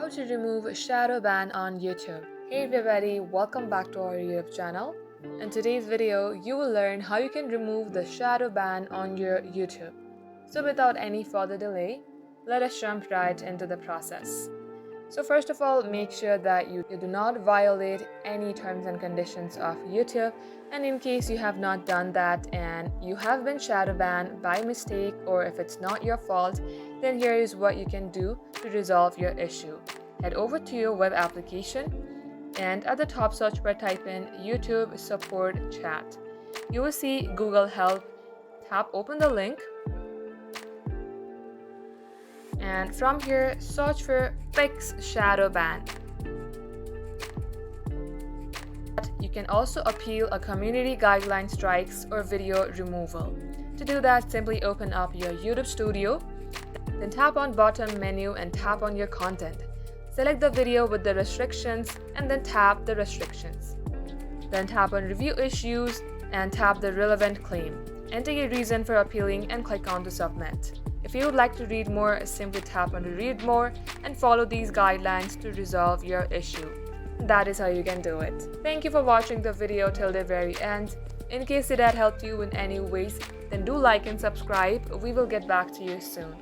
How to remove a shadow ban on YouTube. Hey everybody, welcome back to our YouTube channel. In today's video, you will learn how you can remove the shadow ban on your YouTube. So without any further delay, let us jump right into the process. So first of all, make sure that you do not violate any terms and conditions of YouTube. And in case you have not done that and you have been shadow banned by mistake, or if it's not your fault, then here is what you can do to resolve your issue. Head over to your web application and at the top search bar type in YouTube support chat. You will see Google Help. Tap open the link. And from here, search for Fix Shadow Ban. You can also appeal a community guideline strikes or video removal. To do that, simply open up your YouTube Studio, then tap on bottom menu and tap on your content. Select the video with the restrictions and then tap the restrictions. Then tap on Review Issues and tap the relevant claim. Enter your reason for appealing and click on to submit. If you would like to read more, simply tap on to read more and follow these guidelines to resolve your issue. That is how you can do it. Thank you for watching the video till the very end. In case it had helped you in any ways, then do like and subscribe. We will get back to you soon.